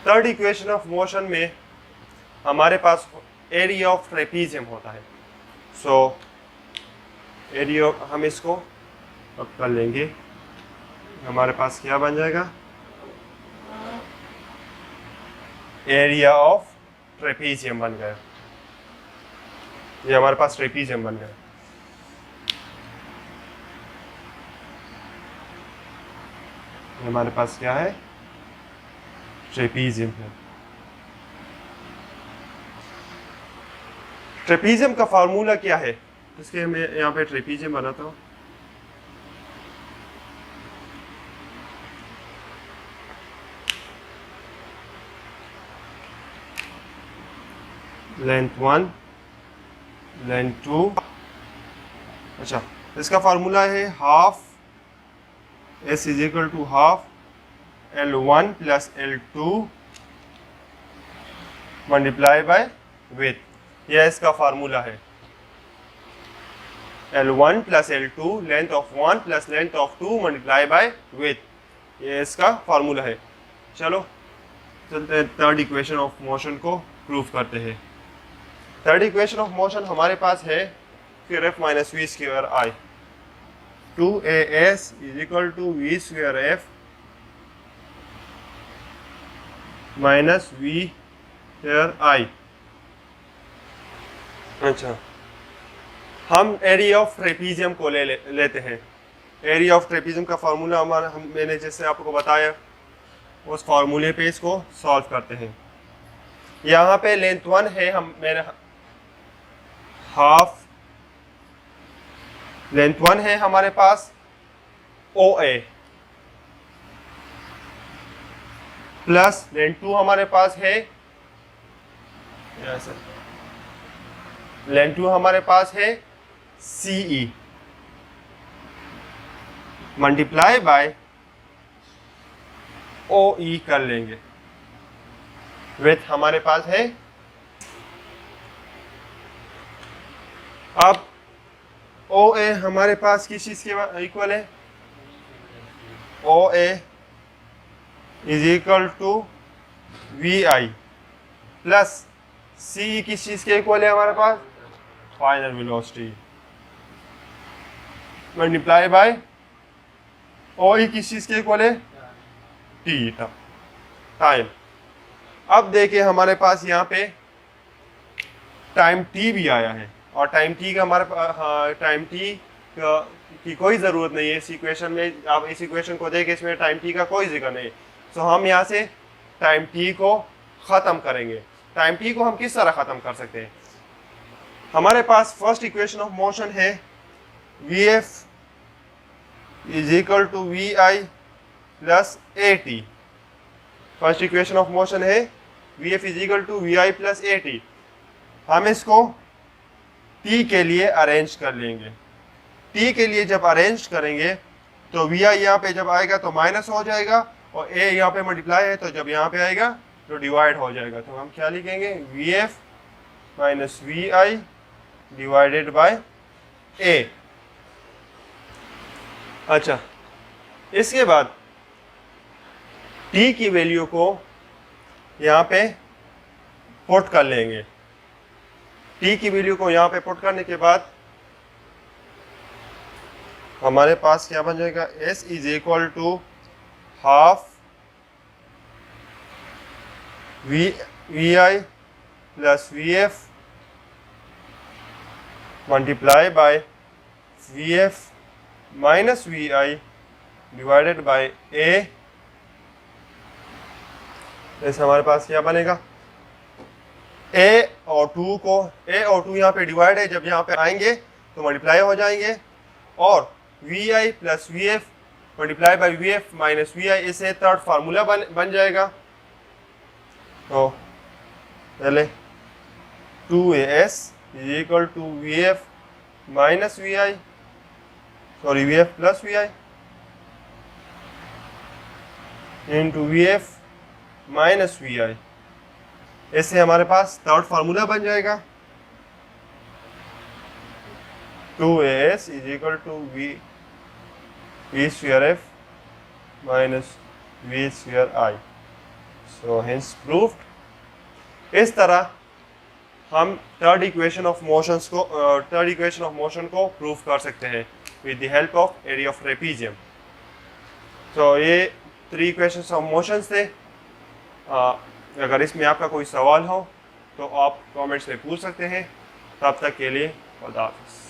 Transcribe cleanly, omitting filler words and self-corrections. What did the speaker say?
Third equation of motion में हमारे पास area of trapezium होता है। सो एरिया, हम इसको अब कर लेंगे, हमारे पास क्या बन जाएगा, एरिया ऑफ ट्रेपीजियम बन गया। ये हमारे पास ट्रेपीजियम बन गया। हमारे पास क्या है, ट्रेपीजियम है। ट्रेपीजियम का फार्मूला क्या है, इसके मैं यहाँ पे ट्रेपीजियम बनाता हूँ। लेंथ 1, लेंथ 2, अच्छा इसका फार्मूला है half S is equal to half L1 plus L2 multiply by with. यह इसका फार्मूला है, L1 plus L2 length of 1 plus length of 2 multiply by with. ये इसका फार्मूला है। चलो चलते हैं थर्ड इक्वेशन ऑफ मोशन को प्रूफ करते हैं। थर्ड इक्वेशन ऑफ मोशन हमारे पास है square F minus V square I. 2as is equal to V square F minus V square आई। अच्छा, हम एरिया ऑफ ट्रेपीजियम को लेते हैं। एरिया ऑफ ट्रेपीजियम का फार्मूला हमारा मैंने जैसे आपको बताया, उस फार्मूले पे इसको सॉल्व करते हैं। यहाँ पे लेंथ 1 है, मैंने हाफ लेंथ 1 है हमारे पास OA प्लस लेंथ 2 हमारे पास है, लेंथ 2 हमारे पास है CE मल्टीप्लाई बाय OE कर लेंगे। विथ हमारे पास है, अब OA हमारे पास किस चीज के इक्वल है, OA is equal to VI plus CE किस चीज के इक्वल है हमारे पास, final velocity multiply by OE किस चीज के इक्वल है, T टाइम। अब देखिए हमारे पास यहाँ पे टाइम T भी आया है, और टाइम T का हमारे पास टाइम T की कोई ज़रूरत नहीं है इस इक्वेशन में। आप इस इक्वेशन को देखें, इसमें टाइम T का कोई जिक्र नहीं है। तो हम यहाँ से टाइम T को ख़त्म करेंगे। टाइम T को हम किस तरह ख़त्म कर सकते हैं, हमारे पास फर्स्ट इक्वेशन ऑफ मोशन है VF is equal to VI plus AT। First equation of motion है VF is equal to VI plus AT। हम इसको T के लिए अरेंज कर लेंगे। T के लिए जब अरेंज करेंगे तो VI यहाँ पे जब आएगा तो माइनस हो जाएगा, और A यहाँ पे मल्टीप्लाई है तो जब यहाँ पे आएगा तो डिवाइड हो जाएगा। तो हम क्या लिखेंगे, VF minus VI divided by A। अच्छा, इसके बाद T की वैल्यू को यहाँ पे पुट कर लेंगे। T की वैल्यू को यहाँ पे पुट करने के बाद हमारे पास क्या बन जाएगा, S is equal to half VI plus VF multiply by VF minus VI divided by A। ऐसे हमारे पास क्या बनेगा, A और 2 यहाँ पे डिवाइड है, जब यहाँ पे आएंगे तो मल्टीप्लाई हो जाएंगे, और VI plus VF multiply by VF minus VI, इसे थर्ड फार्मूला बन जाएगा। तो पहले 2AS is equal to VF minus VI, sorry VF plus VI into VF minus VI। इससे हमारे पास थर्ड फार्मूला बन जाएगा 2AS is equal to V square F minus V square I। So hence proved. इस तरह हम third equation of motion को prove कर सकते हैं with the help of area of trapezium. तो ये 3 इक्वेशंस ऑफ मोशन थे। अगर इसमें आपका कोई सवाल हो तो आप कमेंट्स में पूछ सकते हैं। तब तक के लिए खुदा हाफिज़।